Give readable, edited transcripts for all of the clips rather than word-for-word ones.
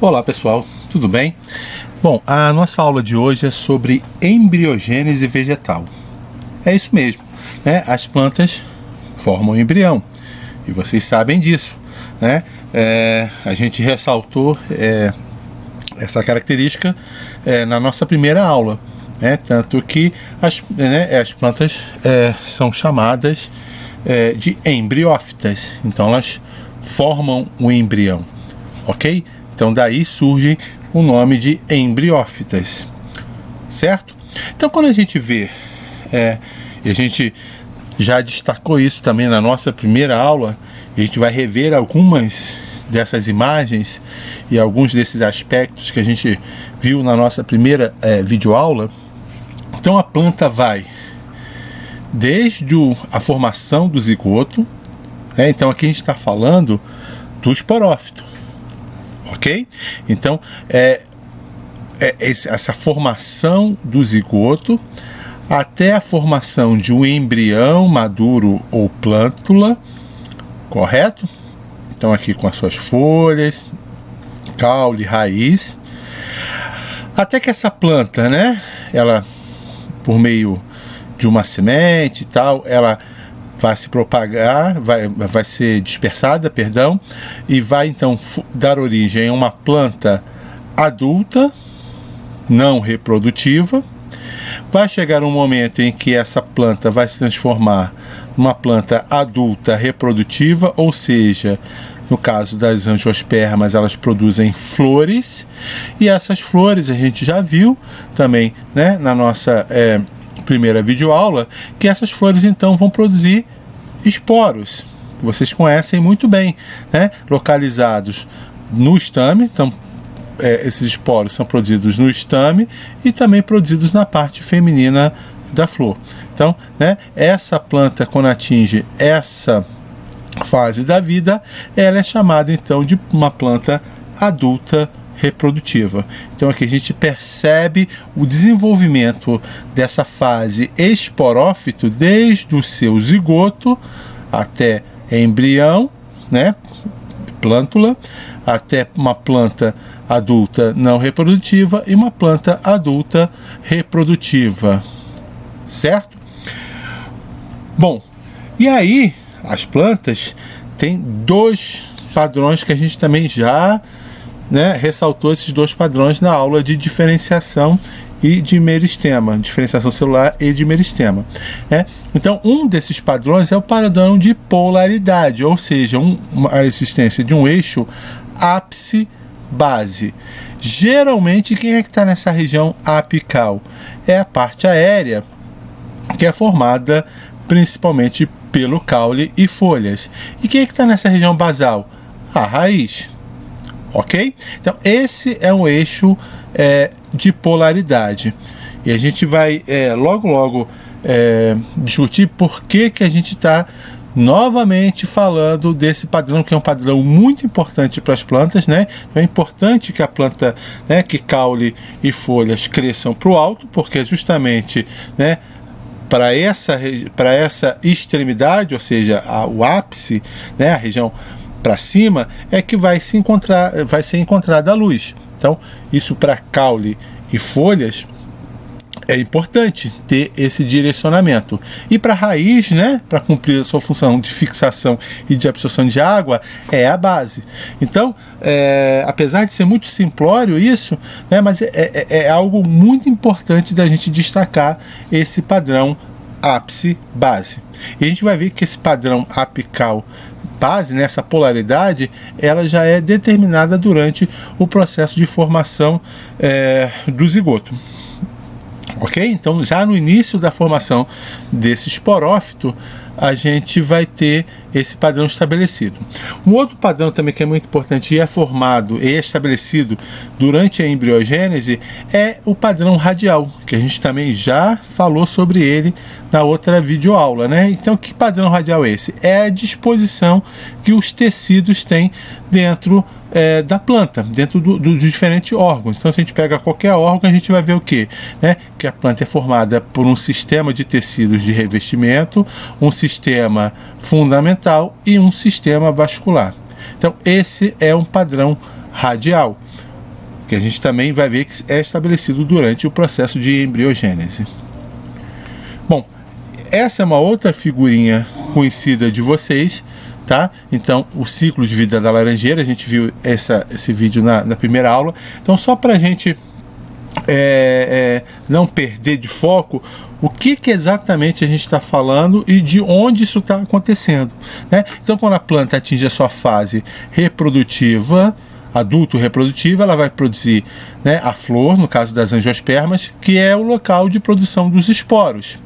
Olá pessoal, tudo bem? Bom, a nossa aula de hoje é sobre embriogênese vegetal. É isso mesmo, né? As plantas formam embrião e vocês sabem disso, né? A gente ressaltou essa característica na nossa primeira aula, né? Tanto que as plantas são chamadas de embriófitas, então elas formam o embrião, ok? Então daí surge o nome de embriófitas, certo? Então quando a gente vê, e a gente já destacou isso também na nossa primeira aula, a gente vai rever algumas dessas imagens e alguns desses aspectos que a gente viu na nossa primeira videoaula. Então a planta vai desde a formação do zigoto, então aqui a gente está falando do esporófito. Ok? Então, essa formação do zigoto até a formação de um embrião maduro ou plântula, correto? Então, aqui com as suas folhas, caule, raiz, até que essa planta, né? Ela, por meio de uma semente e tal, ela vai se propagar, vai ser dispersada, e vai então dar origem a uma planta adulta, não reprodutiva. Vai chegar um momento em que essa planta vai se transformar numa planta adulta reprodutiva, ou seja, no caso das angiospermas, elas produzem flores, e essas flores a gente já viu também, né, na nossa primeira videoaula, que essas flores então vão produzir esporos, que vocês conhecem muito bem, né? Localizados no estame. Então esses esporos são produzidos no estame e também produzidos na parte feminina da flor. Então, né, essa planta, quando atinge essa fase da vida, ela é chamada então de uma planta adulta reprodutiva. Então aqui a gente percebe o desenvolvimento dessa fase esporófito desde o seu zigoto até embrião, né, plântula, até uma planta adulta não reprodutiva e uma planta adulta reprodutiva, certo? Bom, e aí as plantas têm dois padrões que a gente também já ressaltou, esses dois padrões na aula de diferenciação e de meristema, diferenciação celular e de meristema. Então, um desses padrões é o padrão de polaridade, ou seja, a existência de um eixo ápice-base. Geralmente, quem é que está nessa região apical? É a parte aérea, que é formada principalmente pelo caule e folhas. E quem é que está nessa região basal? A raiz. Ok? Então esse é um eixo de polaridade, e a gente vai logo discutir por que a gente está novamente falando desse padrão, que é um padrão muito importante para as plantas, né? Então é importante que a planta, que caule e folhas cresçam para o alto, porque justamente, para essa extremidade, ou seja, o ápice, a região para cima, é que vai ser encontrada a luz. Então, isso para caule e folhas é importante ter esse direcionamento. E para a raiz, para cumprir a sua função de fixação e de absorção de água, é a base. Então, apesar de ser muito simplório isso, mas é algo muito importante da gente destacar esse padrão ápice-base. E a gente vai ver que esse padrão apical base, nessa polaridade, ela já é determinada durante o processo de formação do zigoto. Ok? Então, já no início da formação desse esporófito, a gente vai ter esse padrão estabelecido. Um outro padrão também que é muito importante e é formado e é estabelecido durante a embriogênese é o padrão radial, que a gente também já falou sobre ele na outra videoaula, Então, que padrão radial é esse? É a disposição que os tecidos têm dentro da planta, dentro dos diferentes órgãos. Então, se a gente pega qualquer órgão, a gente vai ver o quê? Que a planta é formada por um sistema de tecidos de revestimento, um sistema fundamental e um sistema vascular. Então, esse é um padrão radial. que a gente também vai ver que é estabelecido durante o processo de embriogênese. Bom, essa é uma outra figurinha conhecida de vocês, tá? Então, o ciclo de vida da laranjeira, a gente viu esse vídeo na primeira aula. Então, só para a gente não perder de foco o que exatamente a gente está falando e de onde isso está acontecendo, né? Então, quando a planta atinge a sua fase reprodutiva, adulto reprodutiva, ela vai produzir, né, a flor, no caso das angiospermas, que é o local de produção dos esporos.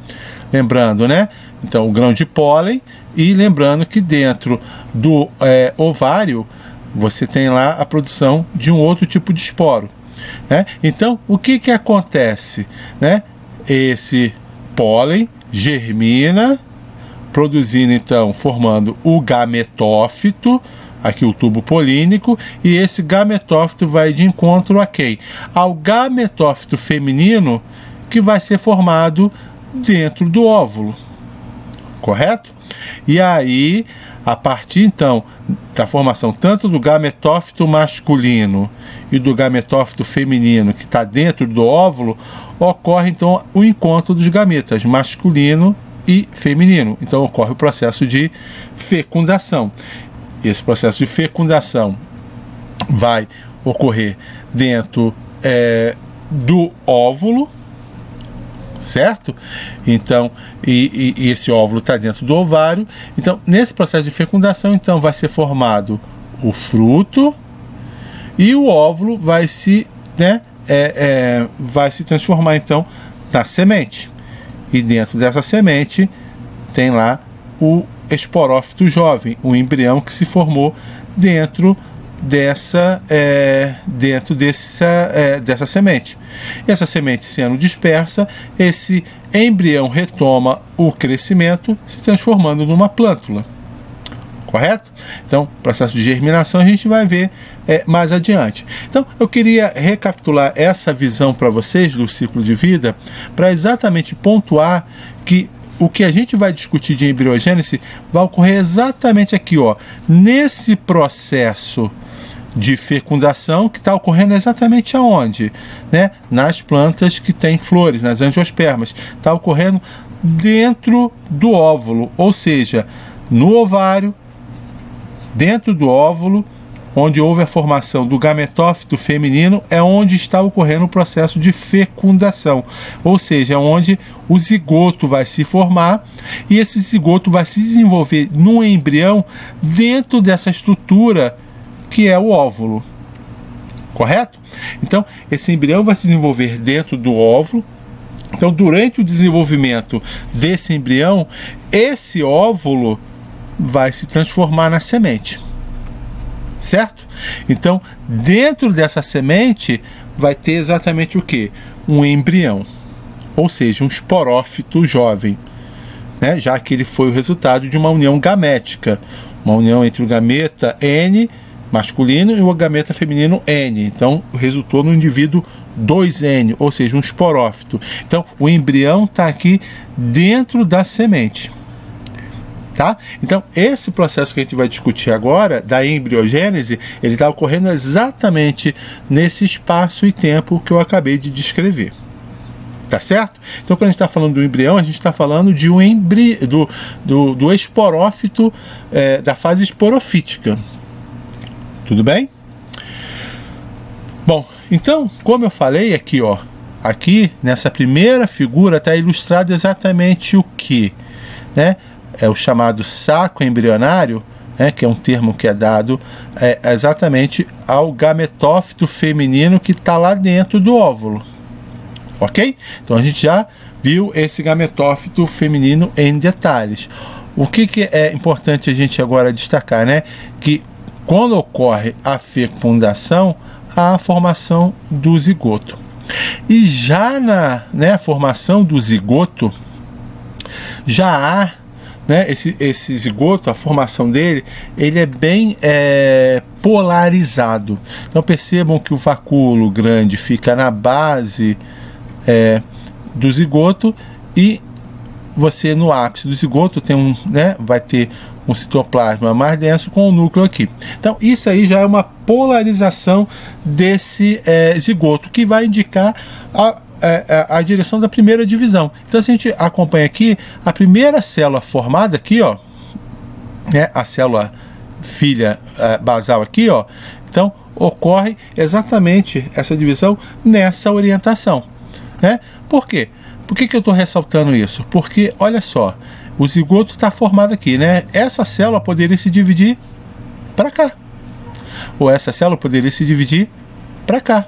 Lembrando, né? Então, o grão de pólen, e lembrando que dentro do ovário você tem lá a produção de um outro tipo de esporo, né? Então, o que acontece, né? Esse pólen germina, produzindo, então, formando o gametófito, aqui o tubo polínico, e esse gametófito vai de encontro a quem? Ao gametófito feminino, que vai ser formado dentro do óvulo, correto? E aí, a partir então da formação tanto do gametófito masculino e do gametófito feminino que está dentro do óvulo, ocorre então o encontro dos gametas masculino e feminino. Então ocorre o processo de fecundação. Esse processo de fecundação vai ocorrer dentro do óvulo, certo? Então, e esse óvulo está dentro do ovário. Então, nesse processo de fecundação, então, vai ser formado o fruto e o óvulo vai se, né, vai se transformar, então, na semente. E dentro dessa semente tem lá o esporófito jovem, o embrião que se formou dentro dessa semente. Essa semente sendo dispersa, esse embrião retoma o crescimento, se transformando numa plântula. Correto? Então, processo de germinação a gente vai ver mais adiante. Então, eu queria recapitular essa visão para vocês do ciclo de vida, para exatamente pontuar que o que a gente vai discutir de embriogênese vai ocorrer exatamente aqui, ó, nesse processo de fecundação que está ocorrendo exatamente aonde? Né? Nas plantas que têm flores, nas angiospermas. Está ocorrendo dentro do óvulo, ou seja, no ovário, dentro do óvulo, onde houve a formação do gametófito feminino, é onde está ocorrendo o processo de fecundação, ou seja, é onde o zigoto vai se formar e esse zigoto vai se desenvolver num embrião dentro dessa estrutura que é o óvulo, correto? Então, esse embrião vai se desenvolver dentro do óvulo. Então, durante o desenvolvimento desse embrião, esse óvulo vai se transformar na semente, certo? Então, dentro dessa semente vai ter exatamente o que? Um embrião, ou seja, um esporófito jovem, né? Já que ele foi o resultado de uma união gamética, uma união entre o gameta N masculino e o gameta feminino N. Então, resultou no indivíduo 2N, ou seja, um esporófito. Então, o embrião está aqui dentro da semente. Tá? Então, esse processo que a gente vai discutir agora, da embriogênese, ele está ocorrendo exatamente nesse espaço e tempo que eu acabei de descrever. Tá certo? Então, quando a gente está falando do embrião, a gente está falando de do esporófito, da fase esporofítica. Tudo bem? Bom, então, como eu falei aqui, ó, aqui nessa primeira figura está ilustrado exatamente o que, né? É o chamado saco embrionário, né, que é um termo que é dado exatamente ao gametófito feminino que está lá dentro do óvulo. Ok? Então a gente já viu esse gametófito feminino em detalhes. O que é importante a gente agora destacar, né? Que quando ocorre a fecundação, há a formação do zigoto. E já na, né, formação do zigoto, já há, né, esse zigoto, a formação dele, ele é bem polarizado. Então percebam que o vacúolo grande fica na base do zigoto e você no ápice do zigoto tem vai ter um citoplasma mais denso com o núcleo aqui. Então isso aí já é uma polarização desse zigoto, que vai indicar a direção da primeira divisão. Então se a gente acompanha aqui, a primeira célula formada aqui, ó, a célula filha basal aqui, ó, então ocorre exatamente essa divisão nessa orientação, né? Por quê? Por que eu estou ressaltando isso? Porque, olha só, o zigoto está formado aqui, né? Essa célula poderia se dividir para cá, ou essa célula poderia se dividir para cá,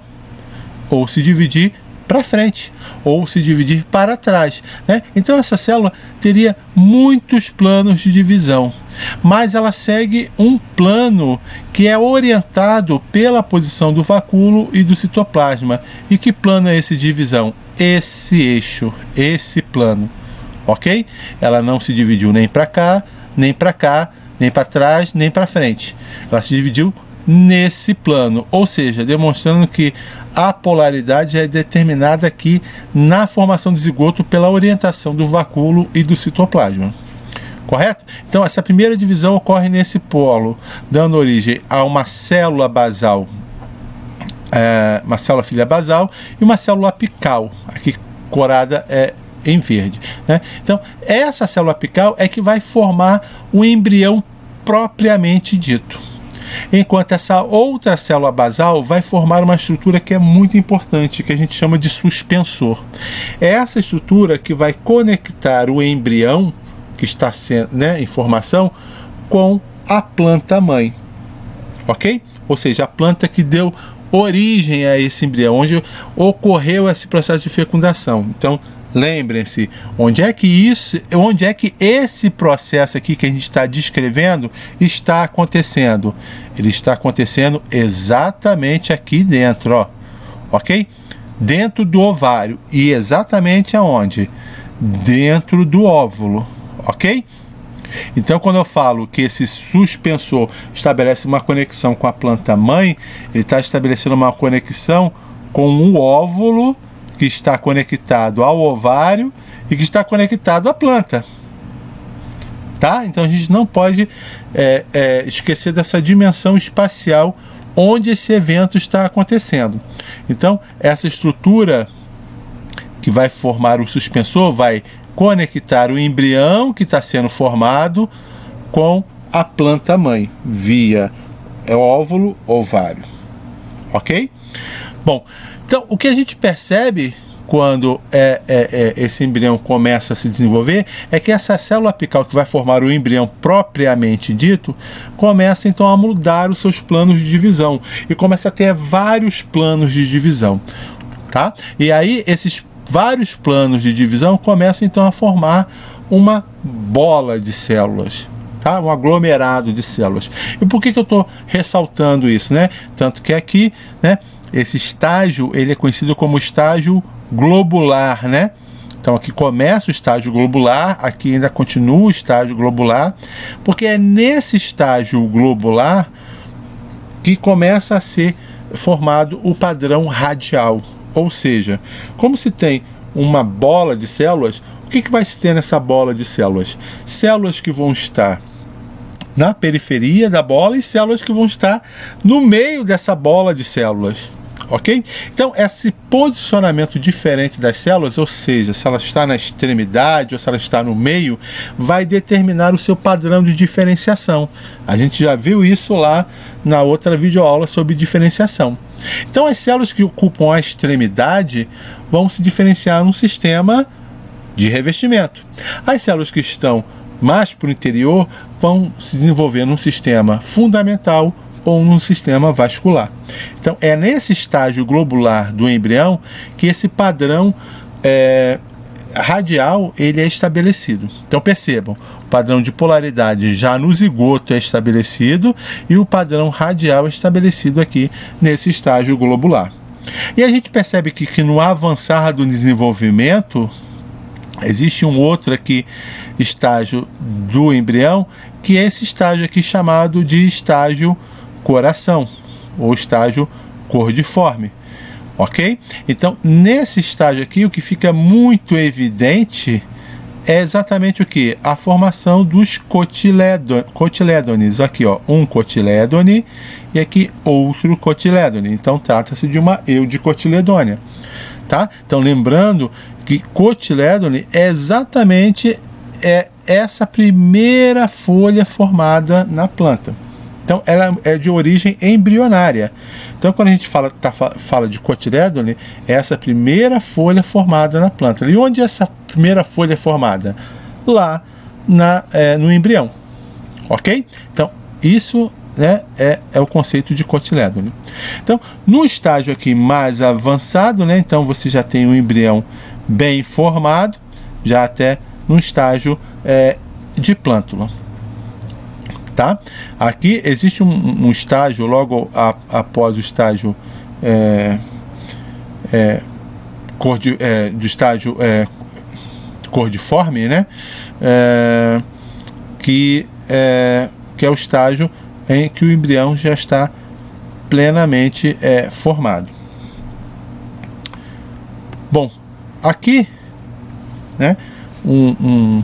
ou se dividir para frente, ou se dividir para trás, né? Então essa célula teria muitos planos de divisão, mas ela segue um plano que é orientado pela posição do vacúolo e do citoplasma. E que plano é esse de divisão? Esse eixo, esse plano, ok? Ela não se dividiu nem para cá, nem para cá, nem para trás, nem para frente. Ela se dividiu nesse plano, ou seja, demonstrando que a polaridade é determinada aqui na formação do zigoto pela orientação do vacúolo e do citoplasma. Correto? Então essa primeira divisão ocorre nesse polo, dando origem a uma célula basal, uma célula filha basal e uma célula apical, aqui corada em verde, né? Então essa célula apical é que vai formar o embrião propriamente dito, enquanto essa outra célula basal vai formar uma estrutura que é muito importante, que a gente chama de suspensor. É essa estrutura que vai conectar o embrião que está sendo, em formação com a planta mãe, ok? Ou seja, a planta que deu origem a esse embrião, onde ocorreu esse processo de fecundação. Então lembrem-se, onde é que esse processo aqui que a gente está descrevendo está acontecendo? Ele está acontecendo exatamente aqui dentro, ó, ok? Dentro do ovário. E exatamente aonde? Dentro do óvulo, ok? Então quando eu falo que esse suspensor estabelece uma conexão com a planta mãe, ele está estabelecendo uma conexão com o óvulo, que está conectado ao ovário e que está conectado à planta, tá? Então a gente não pode esquecer dessa dimensão espacial onde esse evento está acontecendo. Então essa estrutura que vai formar o suspensor vai conectar o embrião que está sendo formado com a planta mãe via óvulo, ovário, ok? Bom, então o que a gente percebe quando esse embrião começa a se desenvolver é que essa célula apical que vai formar o embrião propriamente dito começa então a mudar os seus planos de divisão e começa a ter vários planos de divisão, tá? E aí esses vários planos de divisão começam então a formar uma bola de células, tá? Um aglomerado de células. E por que eu estou ressaltando isso, né? Tanto que aqui, né, esse estágio ele é conhecido como estágio globular, né? Então aqui começa o estágio globular, aqui ainda continua o estágio globular, porque é nesse estágio globular que começa a ser formado o padrão radial. Ou seja, como se tem uma bola de células, o que vai se ter nessa bola de células? Células que vão estar na periferia da bola e células que vão estar no meio dessa bola de células, ok? Então esse posicionamento diferente das células, ou seja, se ela está na extremidade ou se ela está no meio, vai determinar o seu padrão de diferenciação. A gente já viu isso lá na outra videoaula sobre diferenciação. Então as células que ocupam a extremidade vão se diferenciar num sistema de revestimento. As células que estão mais para o interior vão se desenvolver num sistema fundamental ou num sistema vascular. Então é nesse estágio globular do embrião que esse padrão radial ele é estabelecido. Então percebam, o padrão de polaridade já no zigoto é estabelecido e o padrão radial é estabelecido aqui nesse estágio globular. E a gente percebe que no avançar do desenvolvimento existe um outro aqui estágio do embrião, que é esse estágio aqui chamado de estágio coração ou estágio cordiforme, ok? Então nesse estágio aqui o que fica muito evidente é exatamente o que? A formação dos cotilédones. Aqui, ó, um cotilédone e aqui outro cotilédone. Então, trata-se de uma eudicotiledônia, tá? Então, lembrando que cotilédone é exatamente essa primeira folha formada na planta. Então, ela é de origem embrionária. Então, quando a gente fala de cotilédone, é essa primeira folha formada na planta. E onde essa primeira folha é formada? Lá no embrião. Ok? Então, isso, né, é o conceito de cotilédone. Então, no estágio aqui mais avançado, né, então você já tem um embrião bem formado, já até no estágio de plântula. Tá? Aqui existe um estágio logo após o estágio do estágio cordiforme, né? Que é o estágio em que o embrião já está plenamente formado. Bom, aqui, né, um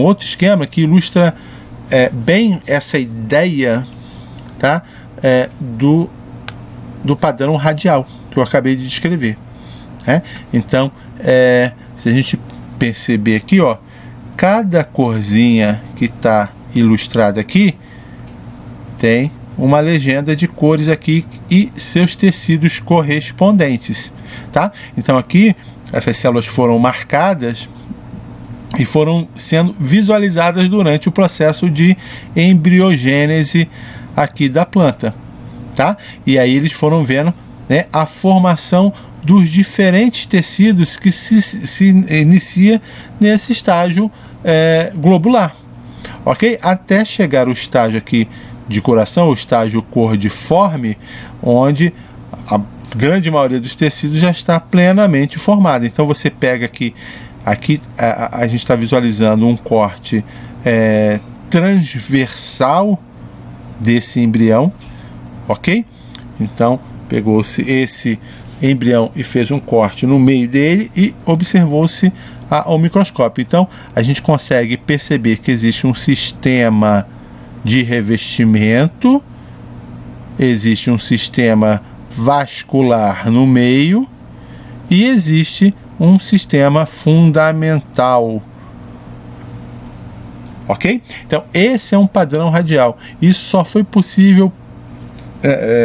outro esquema que ilustra bem essa ideia, tá? Do padrão radial que eu acabei de descrever, né? Então, se a gente perceber aqui, ó, cada corzinha que está ilustrada aqui tem uma legenda de cores aqui e seus tecidos correspondentes, tá? Então aqui essas células foram marcadas e foram sendo visualizadas durante o processo de embriogênese aqui da planta, tá? E aí eles foram vendo, né, a formação dos diferentes tecidos que se inicia nesse estágio globular, ok? Até chegar ao estágio aqui de coração, o estágio cordiforme, onde a grande maioria dos tecidos já está plenamente formada. Então você pega aqui a gente está visualizando um corte transversal desse embrião, ok? Então pegou-se esse embrião e fez um corte no meio dele e observou-se ao microscópio. Então a gente consegue perceber que existe um sistema de revestimento, existe um sistema vascular no meio e existe um sistema fundamental, ok? Então esse é um padrão radial. Isso só foi possível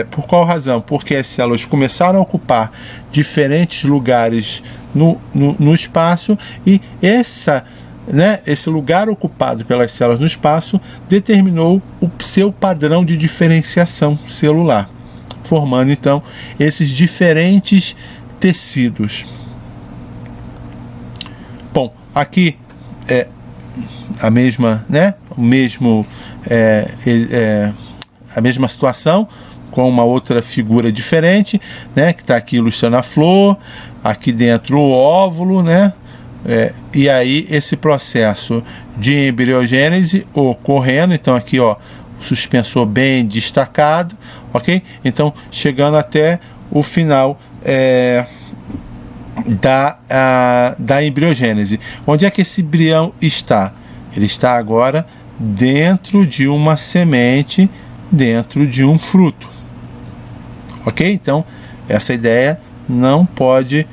por qual razão? Porque as células começaram a ocupar diferentes lugares no espaço e esse lugar ocupado pelas células no espaço determinou o seu padrão de diferenciação celular, formando então esses diferentes tecidos. Bom, aqui é a mesma, né? A mesma situação com uma outra figura diferente, né? Que está aqui ilustrando a flor, aqui dentro o óvulo, né? E aí esse processo de embriogênese ocorrendo, então aqui, ó, o suspensor bem destacado, ok? Então chegando até o final da embriogênese. Onde é que esse embrião está? Ele está agora dentro de uma semente, dentro de um fruto, ok? Então essa ideia não pode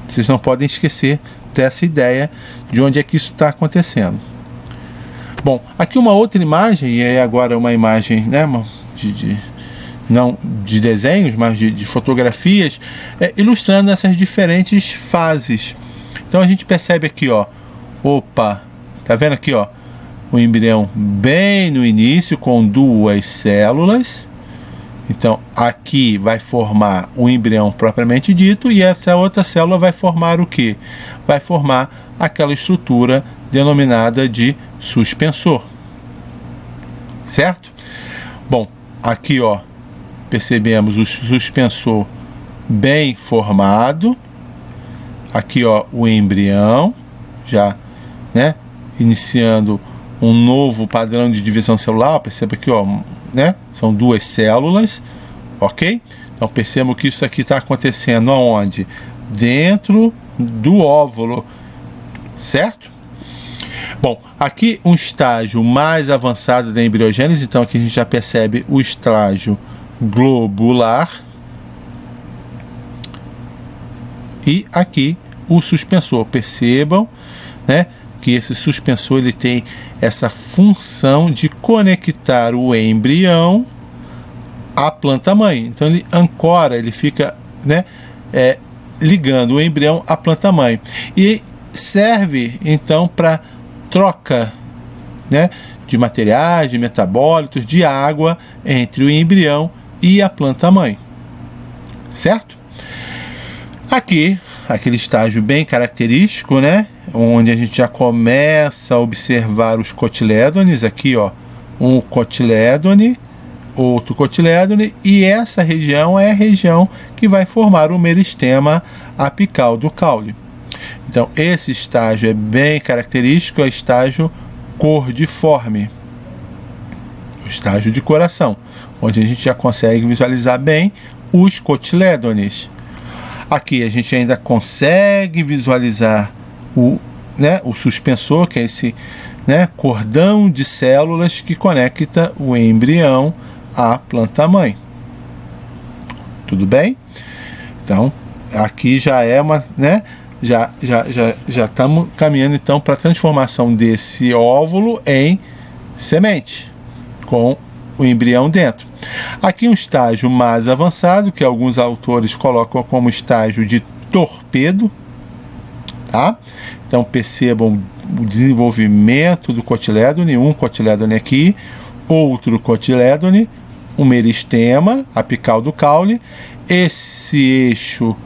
vocês não podem esquecer dessa ideia de onde é que isso está acontecendo. Bom, aqui uma outra imagem, e aí agora uma imagem, né, não de desenhos, mas de fotografias, ilustrando essas diferentes fases. Então a gente percebe aqui, ó, tá vendo aqui, ó, o embrião bem no início com duas células. Então aqui vai formar o embrião propriamente dito e essa outra célula vai formar o quê? Vai formar aquela estrutura denominada de suspensor, certo? Bom, aqui, ó, percebemos o suspensor bem formado. Aqui, ó, o embrião já, né, iniciando um novo padrão de divisão celular. Perceba aqui, ó, né, são duas células, ok? Então percebam que isso aqui está acontecendo aonde? Dentro do óvulo, certo? Bom, aqui um estágio mais avançado da embriogênese, então aqui a gente já percebe o estágio globular. E aqui o suspensor. Percebam, né, que esse suspensor ele tem essa função de conectar o embrião à planta-mãe. Então ele ancora, ele fica, né, ligando o embrião à planta-mãe. E serve então para troca, né, de materiais, de metabólitos, de água entre o embrião e a planta-mãe, certo? Aqui, aquele estágio bem característico, né, onde a gente já começa a observar os cotilédones, aqui ó, um cotilédone, outro cotilédone, e essa região é a região que vai formar o meristema apical do caule. Então, esse estágio é bem característico, é o estágio cordiforme, o estágio de coração, onde a gente já consegue visualizar bem os cotilédones. Aqui a gente ainda consegue visualizar o suspensor, que é esse, né, cordão de células que conecta o embrião à planta-mãe. Tudo bem? Então, aqui já é uma, né, já estamos caminhando então para a transformação desse óvulo em semente, com o embrião dentro. Aqui um estágio mais avançado, que alguns autores colocam como estágio de torpedo, tá? Então percebam o desenvolvimento do cotilédone, um cotilédone aqui, outro cotilédone, um meristema apical do caule, esse eixo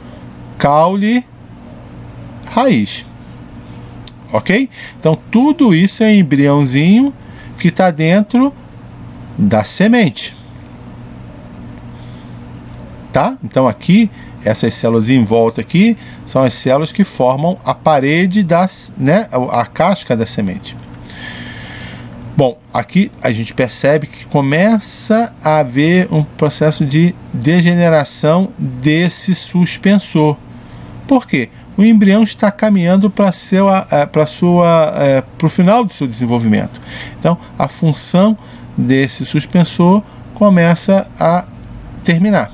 caule raiz, ok? Então tudo isso é embriãozinho que está dentro da semente, tá? Então aqui essas células em volta aqui são as células que formam a parede das, né, a casca da semente. Bom, aqui a gente percebe que começa a haver um processo de degeneração desse suspensor. Por quê? O embrião está caminhando para o final do seu desenvolvimento. Então, a função desse suspensor começa a terminar,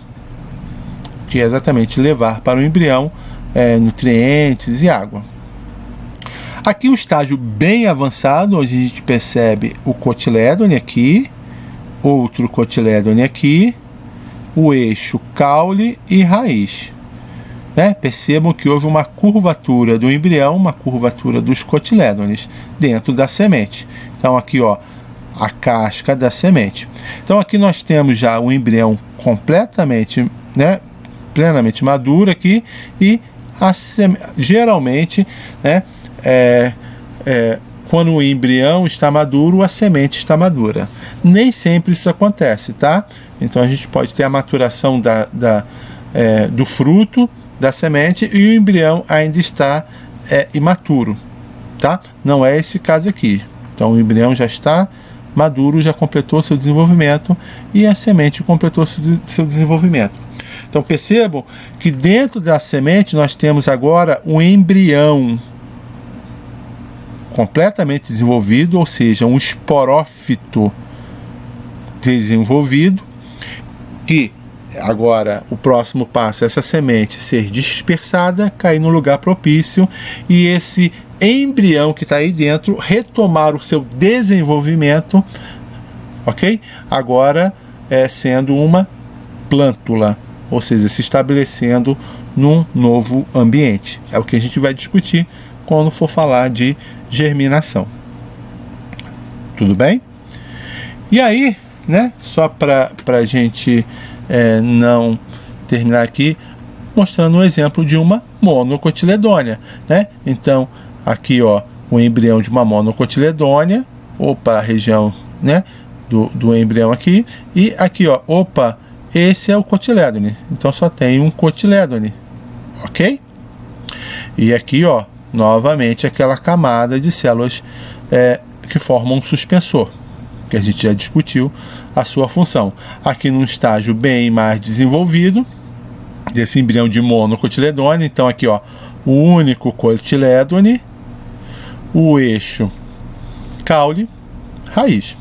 que é exatamente levar para o embrião nutrientes e água. Aqui um estágio bem avançado, onde a gente percebe o cotilédone aqui, outro cotilédone aqui, o eixo caule e raiz. Né? Percebam que houve uma curvatura do embrião, uma curvatura dos cotilédones dentro da semente. Então aqui ó, a casca da semente. Então aqui nós temos já o embrião completamente, né, plenamente maduro aqui, e geralmente, né, quando o embrião está maduro, a semente está madura. Nem sempre isso acontece, tá? Então a gente pode ter a maturação do fruto da semente e o embrião ainda está imaturo, tá? Não é esse caso aqui. Então o embrião já está maduro, já completou seu desenvolvimento e a semente completou seu desenvolvimento. Então percebam que dentro da semente nós temos agora um embrião completamente desenvolvido, ou seja, um esporófito desenvolvido, que agora o próximo passo é essa semente ser dispersada, cair no lugar propício e esse embrião que está aí dentro retomar o seu desenvolvimento, ok? Agora sendo uma plântula, ou seja, se estabelecendo num novo ambiente. É o que a gente vai discutir quando for falar de germinação. Tudo bem? E aí, né, só para a gente não terminar aqui, mostrando um exemplo de uma monocotiledônia, né? Então, aqui, ó, o embrião de uma monocotiledônia, a região, né, do embrião aqui, e aqui, ó, esse é o cotilédone. Então, só tem um cotilédone, ok? E aqui, ó, novamente aquela camada de células que formam um suspensor, que a gente já discutiu a sua função. Aqui num estágio bem mais desenvolvido desse embrião de monocotiledônia, então aqui ó, o único cotilédone, o eixo caule, raiz.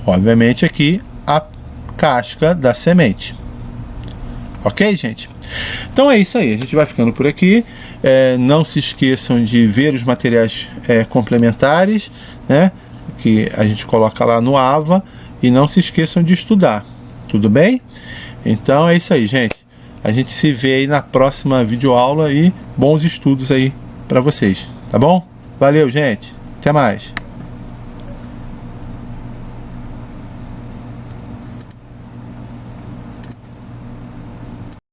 Obviamente aqui a casca da semente. Ok, gente? Então é isso aí, a gente vai ficando por aqui. Não se esqueçam de ver os materiais complementares, né, que a gente coloca lá no AVA, e não se esqueçam de estudar, tudo bem? Então é isso aí, gente. A gente se vê aí na próxima videoaula e bons estudos aí para vocês, tá bom? Valeu, gente. Até mais.